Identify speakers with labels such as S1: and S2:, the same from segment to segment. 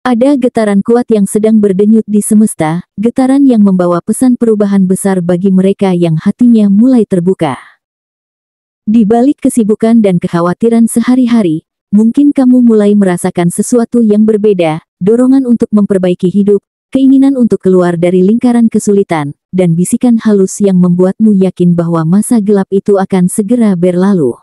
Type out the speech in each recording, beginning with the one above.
S1: Ada getaran kuat yang sedang berdenyut di semesta, getaran yang membawa pesan perubahan besar bagi mereka yang hatinya mulai terbuka. Di balik kesibukan dan kekhawatiran sehari-hari, mungkin kamu mulai merasakan sesuatu yang berbeda, dorongan untuk memperbaiki hidup, keinginan untuk keluar dari lingkaran kesulitan, dan bisikan halus yang membuatmu yakin bahwa masa gelap itu akan segera berlalu.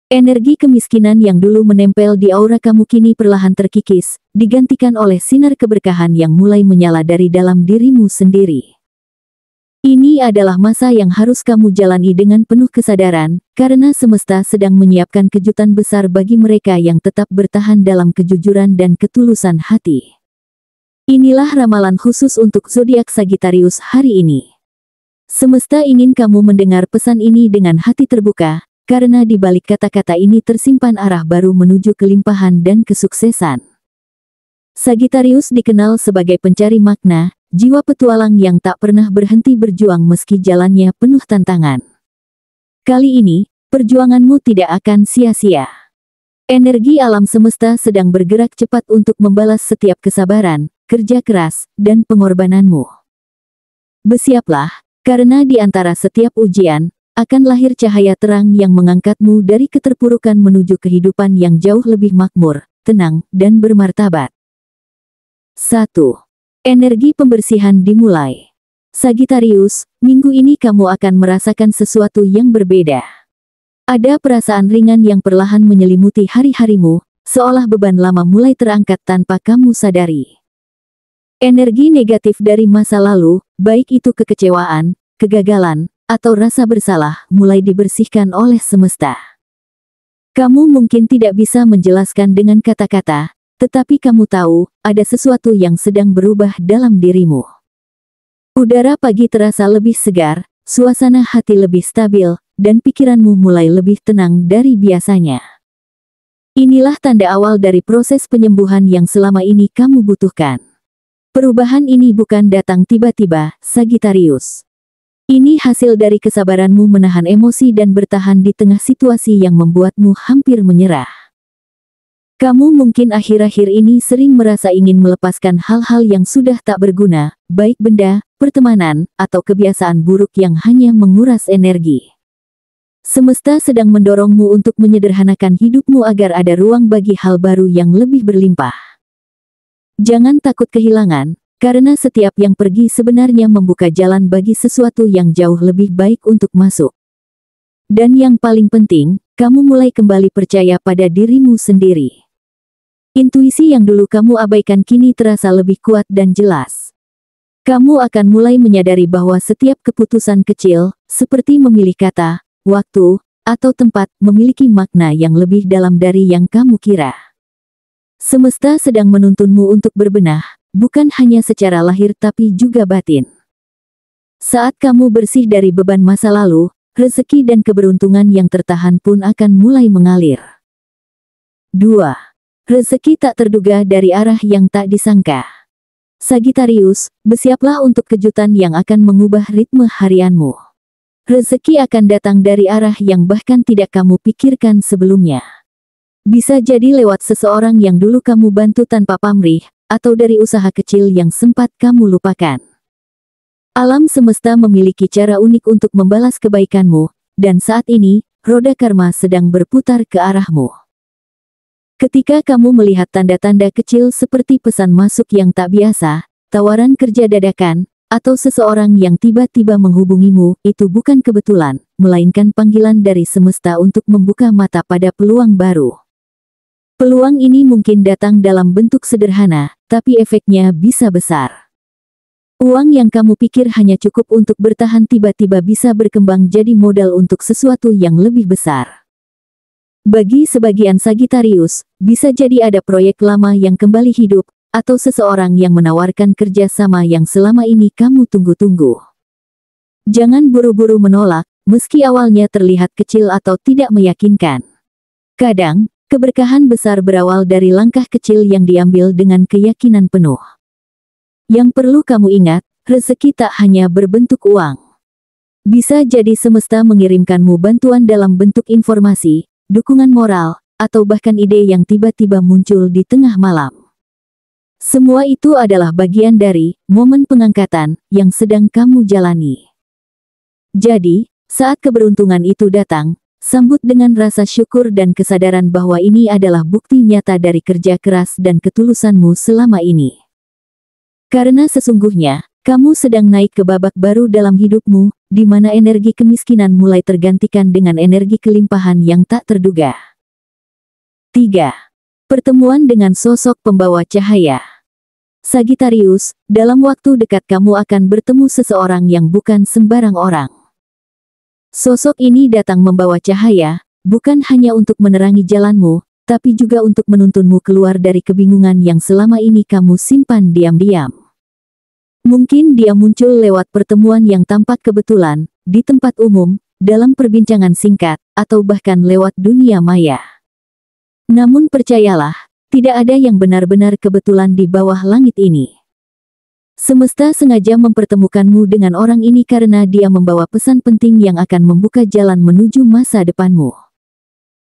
S1: Energi kemiskinan yang dulu menempel di aura kamu kini perlahan terkikis, digantikan oleh sinar keberkahan yang mulai menyala dari dalam dirimu sendiri. Ini adalah masa yang harus kamu jalani dengan penuh kesadaran, karena semesta sedang menyiapkan kejutan besar bagi mereka yang tetap bertahan dalam kejujuran dan ketulusan hati. Inilah ramalan khusus untuk zodiak Sagittarius hari ini. Semesta ingin kamu mendengar pesan ini dengan hati terbuka, karena di balik kata-kata ini tersimpan arah baru menuju kelimpahan dan kesuksesan. Sagittarius dikenal sebagai pencari makna, jiwa petualang yang tak pernah berhenti berjuang meski jalannya penuh tantangan. Kali ini, perjuanganmu tidak akan sia-sia. Energi alam semesta sedang bergerak cepat untuk membalas setiap kesabaran, kerja keras, dan pengorbananmu. Bersiaplah, karena di antara setiap ujian, akan lahir cahaya terang yang mengangkatmu dari keterpurukan menuju kehidupan yang jauh lebih makmur, tenang, dan bermartabat. 1. Energi pembersihan dimulai. Sagittarius, minggu ini kamu akan merasakan sesuatu yang berbeda. Ada perasaan ringan yang perlahan menyelimuti hari-harimu, seolah beban lama mulai terangkat tanpa kamu sadari. Energi negatif dari masa lalu, baik itu kekecewaan, kegagalan, atau rasa bersalah, mulai dibersihkan oleh semesta. Kamu mungkin tidak bisa menjelaskan dengan kata-kata, tetapi kamu tahu, ada sesuatu yang sedang berubah dalam dirimu. Udara pagi terasa lebih segar, suasana hati lebih stabil, dan pikiranmu mulai lebih tenang dari biasanya. Inilah tanda awal dari proses penyembuhan yang selama ini kamu butuhkan. Perubahan ini bukan datang tiba-tiba, Sagittarius. Ini hasil dari kesabaranmu menahan emosi dan bertahan di tengah situasi yang membuatmu hampir menyerah. Kamu mungkin akhir-akhir ini sering merasa ingin melepaskan hal-hal yang sudah tak berguna, baik benda, pertemanan, atau kebiasaan buruk yang hanya menguras energi. Semesta sedang mendorongmu untuk menyederhanakan hidupmu agar ada ruang bagi hal baru yang lebih berlimpah. Jangan takut kehilangan, karena setiap yang pergi sebenarnya membuka jalan bagi sesuatu yang jauh lebih baik untuk masuk. Dan yang paling penting, kamu mulai kembali percaya pada dirimu sendiri. Intuisi yang dulu kamu abaikan kini terasa lebih kuat dan jelas. Kamu akan mulai menyadari bahwa setiap keputusan kecil, seperti memilih kata, waktu, atau tempat, memiliki makna yang lebih dalam dari yang kamu kira. Semesta sedang menuntunmu untuk berbenah, bukan hanya secara lahir tapi juga batin. Saat kamu bersih dari beban masa lalu, rezeki dan keberuntungan yang tertahan pun akan mulai mengalir. 2. Rezeki tak terduga dari arah yang tak disangka. Sagittarius, bersiaplah untuk kejutan yang akan mengubah ritme harianmu. Rezeki akan datang dari arah yang bahkan tidak kamu pikirkan sebelumnya. Bisa jadi lewat seseorang yang dulu kamu bantu tanpa pamrih, atau dari usaha kecil yang sempat kamu lupakan. Alam semesta memiliki cara unik untuk membalas kebaikanmu, dan saat ini, roda karma sedang berputar ke arahmu. Ketika kamu melihat tanda-tanda kecil seperti pesan masuk yang tak biasa, tawaran kerja dadakan, atau seseorang yang tiba-tiba menghubungimu, itu bukan kebetulan, melainkan panggilan dari semesta untuk membuka mata pada peluang baru. Peluang ini mungkin datang dalam bentuk sederhana, tapi efeknya bisa besar. Uang yang kamu pikir hanya cukup untuk bertahan tiba-tiba bisa berkembang jadi modal untuk sesuatu yang lebih besar. Bagi sebagian Sagittarius, bisa jadi ada proyek lama yang kembali hidup, atau seseorang yang menawarkan kerja sama yang selama ini kamu tunggu-tunggu. Jangan buru-buru menolak, meski awalnya terlihat kecil atau tidak meyakinkan. Kadang, keberkahan besar berawal dari langkah kecil yang diambil dengan keyakinan penuh. Yang perlu kamu ingat, rezeki tak hanya berbentuk uang. Bisa jadi semesta mengirimkanmu bantuan dalam bentuk informasi, dukungan moral, atau bahkan ide yang tiba-tiba muncul di tengah malam. Semua itu adalah bagian dari momen pengangkatan yang sedang kamu jalani. Jadi, saat keberuntungan itu datang, sambut dengan rasa syukur dan kesadaran bahwa ini adalah bukti nyata dari kerja keras dan ketulusanmu selama ini. Karena sesungguhnya, kamu sedang naik ke babak baru dalam hidupmu, di mana energi kemiskinan mulai tergantikan dengan energi kelimpahan yang tak terduga. 3. Pertemuan dengan sosok pembawa cahaya. Sagittarius, dalam waktu dekat kamu akan bertemu seseorang yang bukan sembarang orang. Sosok ini datang membawa cahaya, bukan hanya untuk menerangi jalanmu, tapi juga untuk menuntunmu keluar dari kebingungan yang selama ini kamu simpan diam-diam. Mungkin dia muncul lewat pertemuan yang tampak kebetulan, di tempat umum, dalam perbincangan singkat, atau bahkan lewat dunia maya. Namun percayalah, tidak ada yang benar-benar kebetulan di bawah langit ini. Semesta sengaja mempertemukanmu dengan orang ini karena dia membawa pesan penting yang akan membuka jalan menuju masa depanmu.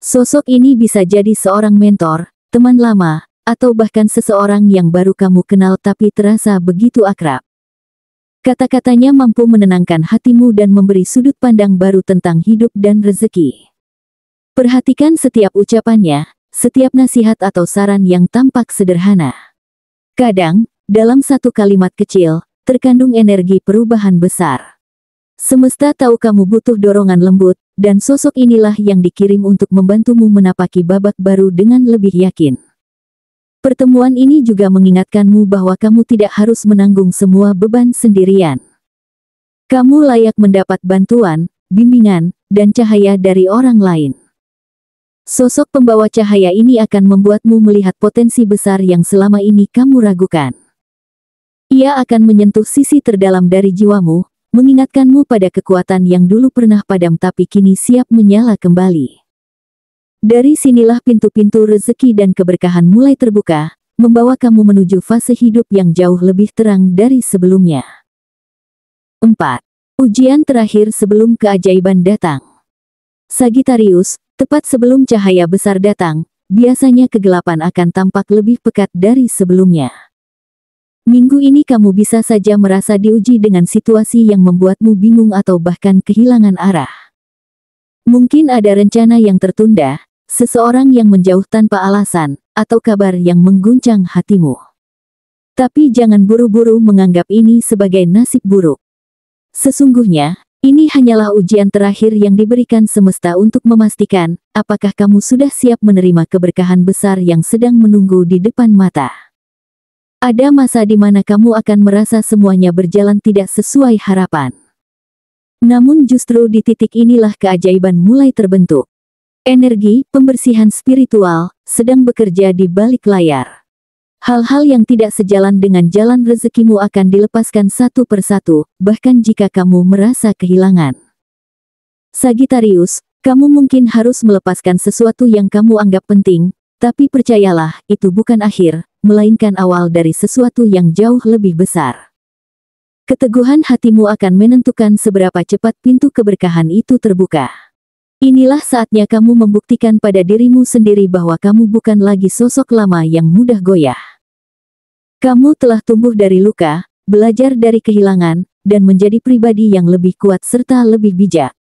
S1: Sosok ini bisa jadi seorang mentor, teman lama, atau bahkan seseorang yang baru kamu kenal tapi terasa begitu akrab. Kata-katanya mampu menenangkan hatimu dan memberi sudut pandang baru tentang hidup dan rezeki. Perhatikan setiap ucapannya, setiap nasihat atau saran yang tampak sederhana. Kadang, dalam satu kalimat kecil, terkandung energi perubahan besar. Semesta tahu kamu butuh dorongan lembut, dan sosok inilah yang dikirim untuk membantumu menapaki babak baru dengan lebih yakin. Pertemuan ini juga mengingatkanmu bahwa kamu tidak harus menanggung semua beban sendirian. Kamu layak mendapat bantuan, bimbingan, dan cahaya dari orang lain. Sosok pembawa cahaya ini akan membuatmu melihat potensi besar yang selama ini kamu ragukan. Ia akan menyentuh sisi terdalam dari jiwamu, mengingatkanmu pada kekuatan yang dulu pernah padam tapi kini siap menyala kembali. Dari sinilah pintu-pintu rezeki dan keberkahan mulai terbuka, membawa kamu menuju fase hidup yang jauh lebih terang dari sebelumnya. 4. Ujian terakhir sebelum keajaiban datang. Sagittarius, tepat sebelum cahaya besar datang, biasanya kegelapan akan tampak lebih pekat dari sebelumnya. Minggu ini kamu bisa saja merasa diuji dengan situasi yang membuatmu bingung atau bahkan kehilangan arah. Mungkin ada rencana yang tertunda, seseorang yang menjauh tanpa alasan, atau kabar yang mengguncang hatimu. Tapi jangan buru-buru menganggap ini sebagai nasib buruk. Sesungguhnya, ini hanyalah ujian terakhir yang diberikan semesta untuk memastikan, apakah kamu sudah siap menerima keberkahan besar yang sedang menunggu di depan mata. Ada masa di mana kamu akan merasa semuanya berjalan tidak sesuai harapan. Namun justru di titik inilah keajaiban mulai terbentuk. Energi pembersihan spiritual sedang bekerja di balik layar. Hal-hal yang tidak sejalan dengan jalan rezekimu akan dilepaskan satu persatu, bahkan jika kamu merasa kehilangan. Sagittarius, kamu mungkin harus melepaskan sesuatu yang kamu anggap penting, tapi percayalah, itu bukan akhir, melainkan awal dari sesuatu yang jauh lebih besar. Keteguhan hatimu akan menentukan seberapa cepat pintu keberkahan itu terbuka. Inilah saatnya kamu membuktikan pada dirimu sendiri bahwa kamu bukan lagi sosok lama yang mudah goyah. Kamu telah tumbuh dari luka, belajar dari kehilangan, dan menjadi pribadi yang lebih kuat serta lebih bijak.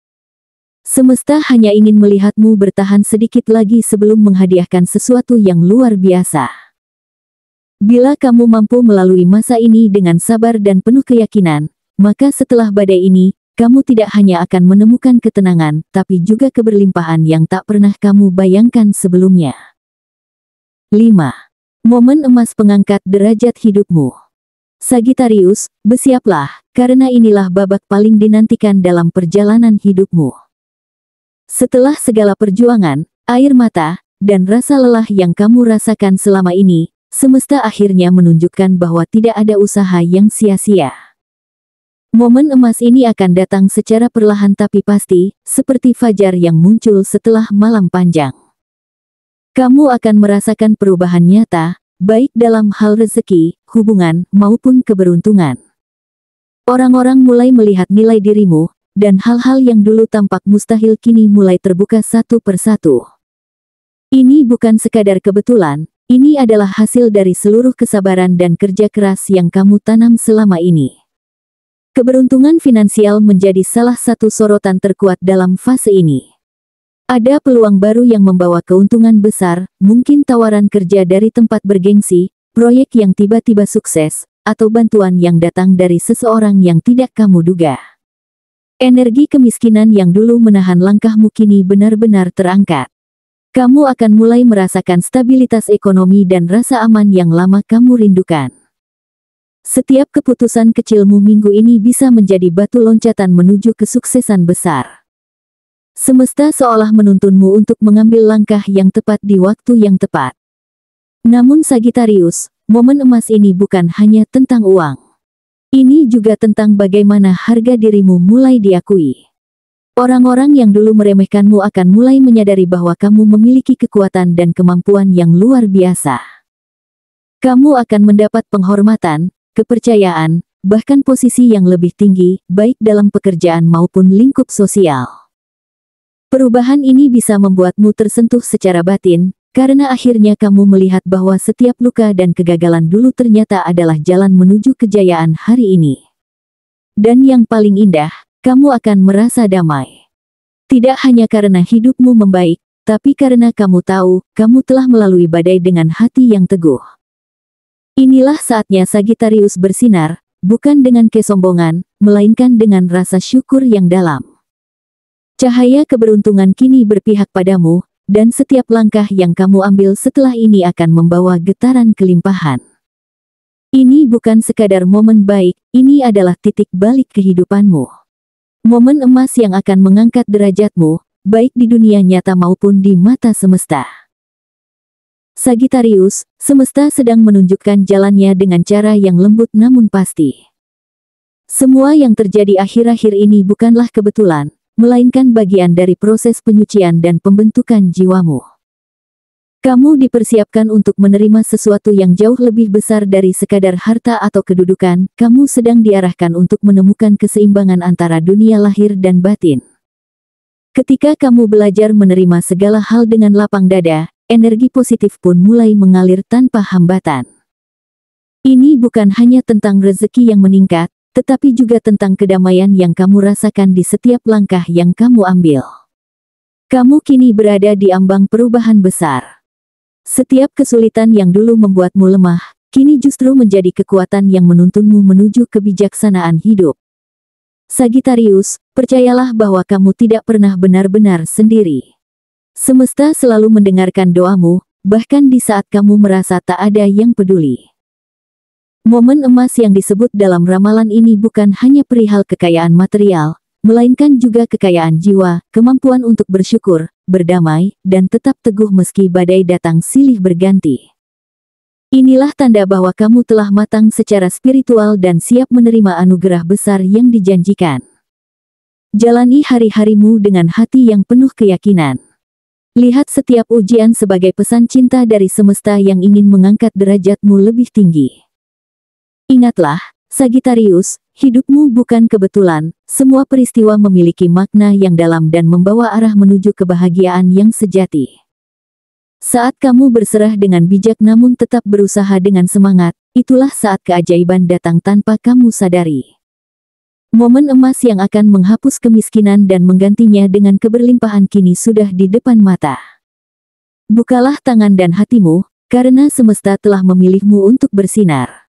S1: Semesta hanya ingin melihatmu bertahan sedikit lagi sebelum menghadiahkan sesuatu yang luar biasa. Bila kamu mampu melalui masa ini dengan sabar dan penuh keyakinan, maka setelah badai ini, kamu tidak hanya akan menemukan ketenangan, tapi juga keberlimpahan yang tak pernah kamu bayangkan sebelumnya. 5. Momen emas pengangkat derajat hidupmu. Sagittarius, bersiaplah, karena inilah babak paling dinantikan dalam perjalanan hidupmu. Setelah segala perjuangan, air mata, dan rasa lelah yang kamu rasakan selama ini, semesta akhirnya menunjukkan bahwa tidak ada usaha yang sia-sia. Momen emas ini akan datang secara perlahan tapi pasti, seperti fajar yang muncul setelah malam panjang. Kamu akan merasakan perubahan nyata, baik dalam hal rezeki, hubungan, maupun keberuntungan. Orang-orang mulai melihat nilai dirimu, dan hal-hal yang dulu tampak mustahil kini mulai terbuka satu persatu. Ini bukan sekadar kebetulan, Ini adalah hasil dari seluruh kesabaran dan kerja keras yang kamu tanam selama ini. Keberuntungan finansial menjadi salah satu sorotan terkuat dalam fase ini. Ada peluang baru yang membawa keuntungan besar, mungkin tawaran kerja dari tempat bergengsi, proyek yang tiba-tiba sukses, atau bantuan yang datang dari seseorang yang tidak kamu duga. Energi kemiskinan yang dulu menahan langkahmu kini benar-benar terangkat. Kamu akan mulai merasakan stabilitas ekonomi dan rasa aman yang lama kamu rindukan. Setiap keputusan kecilmu minggu ini bisa menjadi batu loncatan menuju kesuksesan besar. Semesta seolah menuntunmu untuk mengambil langkah yang tepat di waktu yang tepat. Namun Sagittarius, momen emas ini bukan hanya tentang uang. Ini juga tentang bagaimana harga dirimu mulai diakui. Orang-orang yang dulu meremehkanmu akan mulai menyadari bahwa kamu memiliki kekuatan dan kemampuan yang luar biasa. Kamu akan mendapat penghormatan, kepercayaan, bahkan posisi yang lebih tinggi, baik dalam pekerjaan maupun lingkup sosial. Perubahan ini bisa membuatmu tersentuh secara batin, karena akhirnya kamu melihat bahwa setiap luka dan kegagalan dulu ternyata adalah jalan menuju kejayaan hari ini. Dan yang paling indah, kamu akan merasa damai. Tidak hanya karena hidupmu membaik, tapi karena kamu tahu, kamu telah melalui badai dengan hati yang teguh. Inilah saatnya Sagittarius bersinar, bukan dengan kesombongan, melainkan dengan rasa syukur yang dalam. Cahaya keberuntungan kini berpihak padamu, dan setiap langkah yang kamu ambil setelah ini akan membawa getaran kelimpahan. Ini bukan sekadar momen baik, ini adalah titik balik kehidupanmu. Momen emas yang akan mengangkat derajatmu, baik di dunia nyata maupun di mata semesta. Sagittarius, semesta sedang menunjukkan jalannya dengan cara yang lembut namun pasti. Semua yang terjadi akhir-akhir ini bukanlah kebetulan, melainkan bagian dari proses penyucian dan pembentukan jiwamu. Kamu dipersiapkan untuk menerima sesuatu yang jauh lebih besar dari sekadar harta atau kedudukan. Kamu sedang diarahkan untuk menemukan keseimbangan antara dunia lahir dan batin. Ketika kamu belajar menerima segala hal dengan lapang dada, energi positif pun mulai mengalir tanpa hambatan. Ini bukan hanya tentang rezeki yang meningkat, tetapi juga tentang kedamaian yang kamu rasakan di setiap langkah yang kamu ambil. Kamu kini berada di ambang perubahan besar. Setiap kesulitan yang dulu membuatmu lemah, kini justru menjadi kekuatan yang menuntunmu menuju kebijaksanaan hidup. Sagittarius, percayalah bahwa kamu tidak pernah benar-benar sendiri. Semesta selalu mendengarkan doamu, bahkan di saat kamu merasa tak ada yang peduli. Momen emas yang disebut dalam ramalan ini bukan hanya perihal kekayaan material, melainkan juga kekayaan jiwa, kemampuan untuk bersyukur, berdamai, dan tetap teguh meski badai datang silih berganti. Inilah tanda bahwa kamu telah matang secara spiritual dan siap menerima anugerah besar yang dijanjikan. Jalani hari-harimu dengan hati yang penuh keyakinan. Lihat setiap ujian sebagai pesan cinta dari semesta yang ingin mengangkat derajatmu lebih tinggi. Ingatlah, Sagittarius, hidupmu bukan kebetulan, semua peristiwa memiliki makna yang dalam dan membawa arah menuju kebahagiaan yang sejati. Saat kamu berserah dengan bijak namun tetap berusaha dengan semangat, itulah saat keajaiban datang tanpa kamu sadari. Momen emas yang akan menghapus kemiskinan dan menggantinya dengan keberlimpahan kini sudah di depan mata. Bukalah tangan dan hatimu, karena semesta telah memilihmu untuk bersinar.